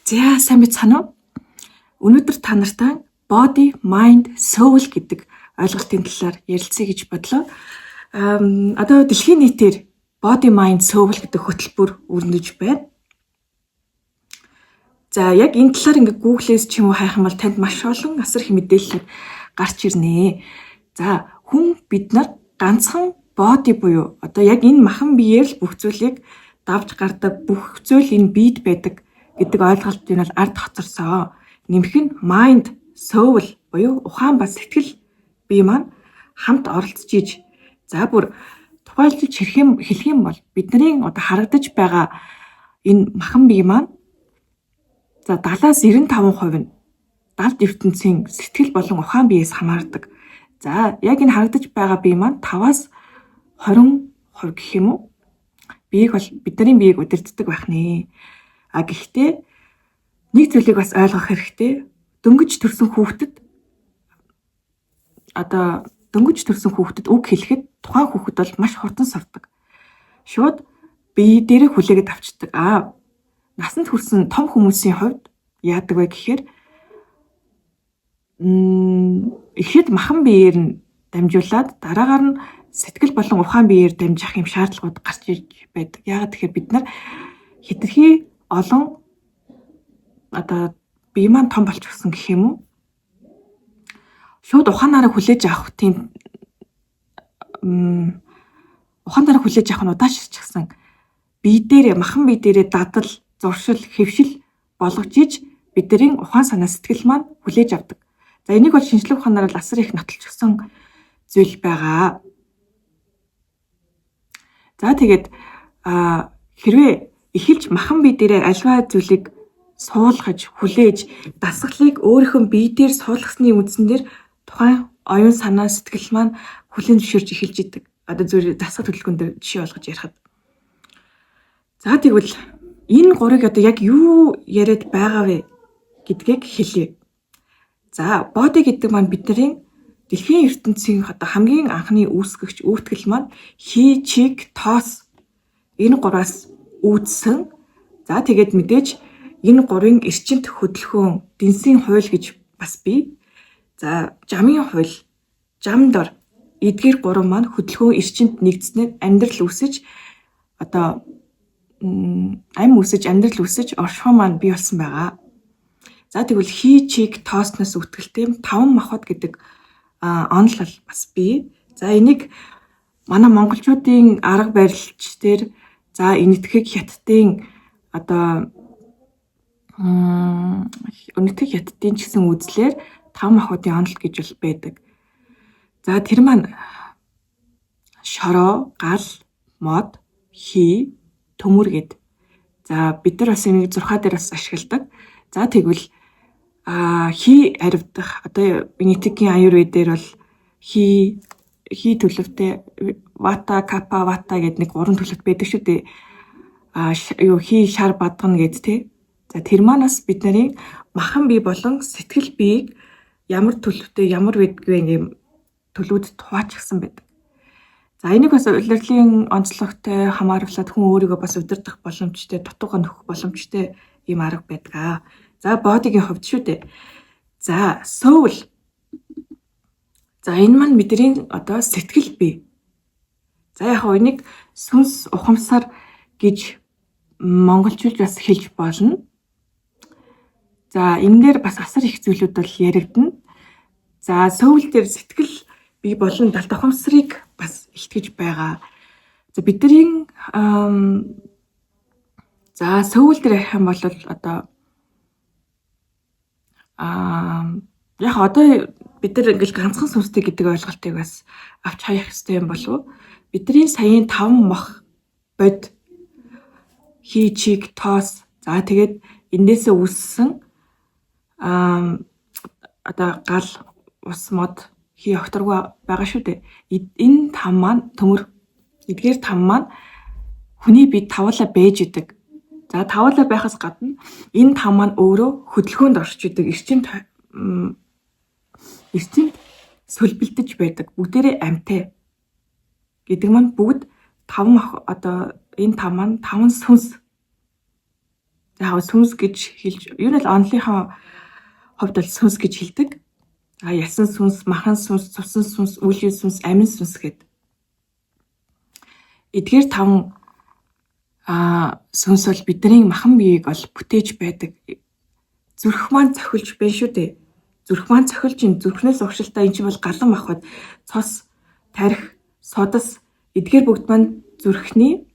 За сайн байцгаана уу? Өнөөдөр та нартай body, mind, soul гэдэг ойлголтын талаар ярилцъя гэж бодлоо. Одоо дэлхийн нийтээр body, mind, soul гэдэг хөтөлбөр өрнөж байна. За яг энэ талаар ингээ Google-ээс ч юм уу хайх юм бол танд маш олон асар их мэдээлэл гарч ирнэ. За хүн бид нар ганцхан body буюу одоо яг энэ махан биеэр л бүх зүйлийг давж гардаг, бүх зүйл энэ биед байдаг гэдэг ойлголтыг бол ард хоцорсон. Нэмэх нь mind, soul буюу ухаан ба сэтгэл бие маань хамт оролцож иж. За бүр тухайлбал хэлэх юм бол бидний одоо харагдаж байгаа энэ махан бие маань за 70-аас 95% нь далд ертөнцийн сэтгэл болон ухаан биеэс хамаардаг. За яг энэ харагдаж байгаа бие маань 5-аас 20% гэх юм уу? Биеийг бол бидний биеийг удирддаг байх нэ. Гэхдээ нэг зүйлийг бас ойлгох хэрэгтэй. Дөнгөж төрсөн хүүхдэд үг хэлэхэд тухайн хүүхэд бол маш хурдан сурдаг. Шууд бие дээрээ хүлээгээд авчдаг. Насанд хүрсэн том хүмүүсийн хувьд яадаг вэ гэхээр ихэд махан биеэр нь дамжуулаад дараагаар нь сэтгэл болон ухаан биеэр дамжих юм шаардлагууд гарч ирж байдаг. Яагаад тэгэхээр бид нар хэтэрхий олон одоо бие маань том болчихсон гэх юм уу? Шууд ухаанаараа хүлээж авах тийм ухаанаараа хүлээж авах нь удаашрчихсан. Бие дээрээ махан бие дээрээ дадал, зуршил, хэвшил болгож иж бидний ухаан санаа сэтгэл маань хүлээж авдаг. За энийг бол шинжлэх ухаанаар асар их нотолчихсон зүйл байгаа. За тэгээд хэрвээ эхэлж махан бие дээрээ альва зүйлийг суулгаж, хүлээж, дасгалыг өөрийнхөө бие дээр суулгасны үндсэн дээр тухайн оюун санаа сэтгэл маань хүлээн зөвшөөрж эхэлж идэг. Одоо зөв дасгал хөдөлгөөн дээр жишээ болгож ярихад. За тэгвэл энэ гурыг одоо яг юу яриад байгаа вэ гэдгийг хэлье. За body гэдэг маань бидний дэлхийн ертөнцийн одоо хамгийн анхны үүсгэгч үүтгэл маань хий, чиг, тоос энэ гураас үүдсэн. За тэгээд мэдээж энэ гурвын эрчимт хөдөлгөөн, дэнсийн хууль гэж бас бий. За жамын хууль, жам дор эдгээр гурван маань хөдөлгөөн эрчимт нэгдснээр амьдрал үүсэж одоо амьдрал үүсэж оршихуун маань бий болсон байгаа. За тэгвэл хий, чиг, тоосноос үүдгэлтэй 5 махбод гэдэг онол бас бий. За энийг манай монголчуудын арга барилч дээр за энэтхэг хятадын одоо өнөтгөх хятадын ч гэсэн үзлэр 5 махбодын онол гэж бол байдаг. За тэр маань шороо, гал, мод, хий, төмөр гэд. За бид нар бас энийг 6 дээр бас ашигладаг. За тэгвэл хий аривдах одоо энэтхэгийн аюурведээр бол хий төлөвтэй вата, капа, вата гэдэг нэг 3 төлөвт байдаг шүү дээ. Хий шар бадгана гэд тий. За тэр манаас бидний махан бие болон сэтгэл биеийг ямар төлөвтэй, ямар байдгүй юм төлөвд хуваачихсан байдаг. За энийг бас улирлын онцлогтой хамааруулаад хүн өөрийгөө бас удирдах боломжтой, дутууга нөхөх боломжтой ийм арга байдаг. За бодигийн хувьд шүү дээ. За soul. За энэ маань бидний одоо сэтгэл бие. За яг энийг сүнс ухамсар гэж монголчууд бас хэлж болно. За энэ дээр бас асар их зүйлүүд бол яригдана. За soul дээр сэтгэл бие болон далд ухамсарыг бас илтгэж байгаа. За бидний за soul дээр ярих юм бол одоо яг одоо бид нар ингээл ганцхан сүнстэй гэдэг ойлголтыг бас авч хаях хэрэгтэй юм болов уу? Бидний саяын 5 мах бод хий, чиг, тоос за тэгээд эндээсээ үүссэн одоо гал, ус, мод, хий окторгоо байгаа шүү дээ. Энэ 5 маань төмөр эдгээр 5 маань хүний бие тавлаа бэж идэг. За тавлаа байхаас гадна энэ 5 маань өөрөө хөдөлгөөнд орж идэг эрчимт сөлбөлдөж байдаг. Бүгдээрээ амьтай гэдэг маань бүгд 5 мах одоо энэ 5 маань 5 сүнс яг сүнс гэж хэлж ер нь л онлынхаа хувьд бол сүнс гэж хэлдэг. Ясан сүнс, махан сүнс, цусан сүнс, үлийн сүнс, амин сүнс гэдэг. Эдгээр 5 сүнс бол бидний махан биеийг бол бүтээж байдаг. Зүрх маань цохилж байна шүү дээ. Зүрх маань цохилж ин зүрхнээс угшилтаа эн чинь бол галан махбод цос, тарих, содос эдгээр бүгд маань зүрхний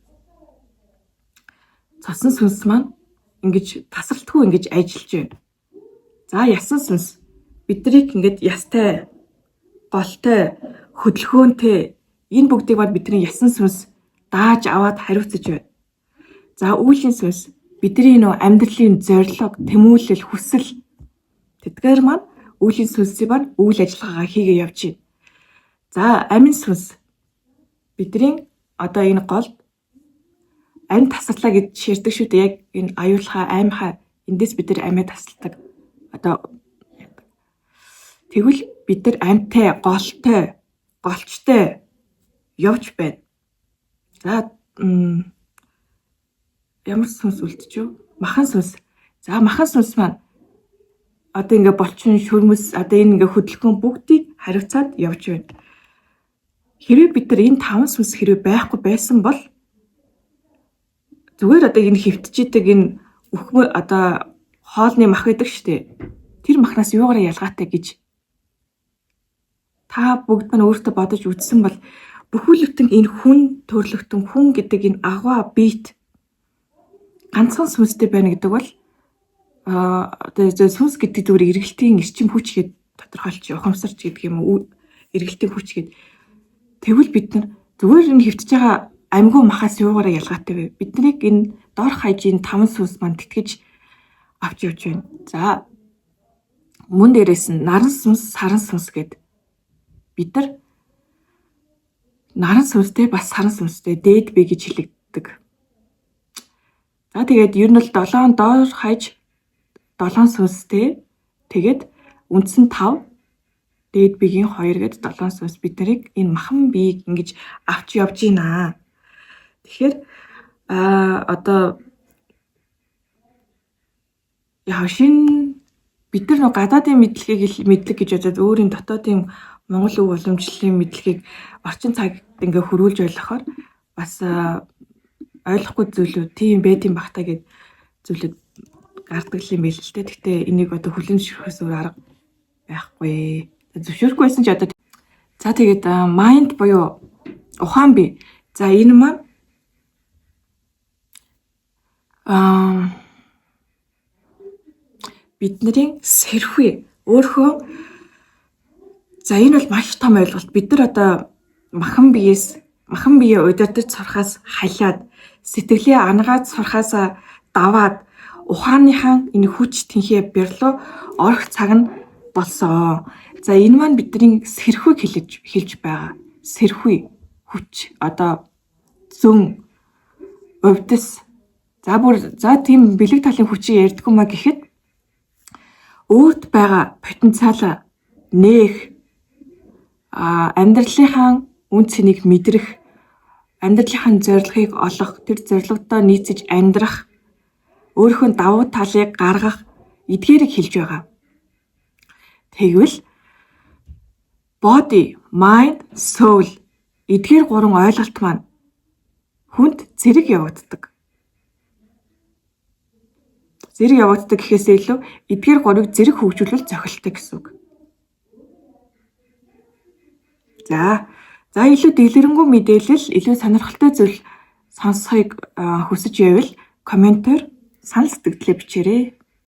цосон сүнс маань ингэж тасралтгүй ингэж ажиллаж байна. За ясан сүнс биднийг ингэж ястай, голтой, хөдөлгөөнтэй энэ бүгдийг бол бидний ясан сүнс дааж аваад хариуцаж байна. За үеийн сүнс бидний нөө амьдралын зорилго, тэмүүлэл, хүсэл тэдгээр маань үеийн сүнсийн маань үйл ажиллагаагаа хийгээ явж байна. За амин сүнс бидний одоо энэ гол амь тасаллаа гэж ширдэг шүү дээ. Яг энэ аюулхай, аймхай эндээс бид нар амиа тасалдаг. Одоо тэгвэл бид нар амьтай, голтой, голчтой явж байна. За ямар сүнс үлдчихв? Махан сүнс. За махан сүнс маань одоо ингээ болчин шүрмэс одоо энэ ингээ хөдөлгөөн бүгдийг хариуцаад явж байна. Хэрвээ бид нар энэ 5 сүнс хэрвээ байхгүй байсан бол зүгээр одоо энэ хөвтжидэг энэ үхмэ одоо хоолны мах байдаг штэ. Тэр махнаас юугаараа ялгаатай гэж та бүгд маань өөртөө бодож үзсэн бол бүхүүлдэн энэ хүн төрлөختөн хүн гэдэг энэ агва биет ганцхан сүнстэй байна гэдэг бол одоо сүнс гэдэг зүгээр эргэлтийн эрчим хүч гээд тодорхойлж ухамсарч гэдэг юм уу эргэлтийн хүч гээд тэгвэл бид нар зүгээр энэ хөвтөж байгаа амьгүй махаас юугаараа ялгаатай вэ? Биднийг энэ дор хаяжийн 5 сүнс маань тэтгэж авч явж байна. За мөн дээрээс нь наран сүнс, саран сүнс гээд бид нар наран сүнстэй бас саран сүнстэй дээд бие гэж хэлэгддэг. За тэгээд ер нь л 7 доор хаяж 7 сүнстэй тэгээд үндсэн 5 дээд биеийн 2 гээд 7 сүнс бид нарыг энэ махан биеийг ингэж авч явж байна. Тэгэхээр одоо яа шин бид нар гадаадын мэдлэг гэж бодоод өөрийн дотоодын Монгол үг уламжлалын мэдлэгийг орчин цагт ингээ хөрвүүлж ойлгохоор бас ойлгохгүй зүйлүүд тийм байт юм багтаа гэд зүйлүүд гардаг юм байл л те. Гэхдээ энийг одоо хүлэн зөвшөөрөхөөс өөр арга байхгүй. Зөвшөөрөхгүйсэн ч одоо за тэгээд майнд буюу ухаан бие. За энэ маань бидний сэрхүй өөрөө за энэ бол маш том ойлголт. Бид нар одоо махан биеэ удирдах сурахаас халиад сэтгэлийн ангаад сурахаас даваад ухааныхаа энэ хүч тэнхээ бярлуу орох цаг нь болсон. За энэ маань бидний сэрхүйг хэлж байгаа. Сэрхүй хүч одоо зөн увдас за тийм бэлэг талын хүчийг ярьдгүй маа гэхэд өөрт байгаа потенциал нээх амьдралынхаа үн цэнийг мэдрэх амьдралынхаа зорилгыг олох тэр зорилгодоо нийцэж амьдрах өөрийнхөө давуу талыг гаргах эдгээрийг хэлж байгаа. Тэгвэл body, mind, soul эдгээр 3 ойлголт маань хүнд зэрэг явагддаг. Зэрэг явагддаг гэхээс илүү эдгээр 3-ыг зэрэг хөгжүүлвэл зохилттой гэсэн үг. За илүү дэлгэрэнгүй мэдээлэл, илүү сонирхолтой зүйл сонсохыг хүсэж байвал комментээр санал сэтгэлдээ бичээрэй.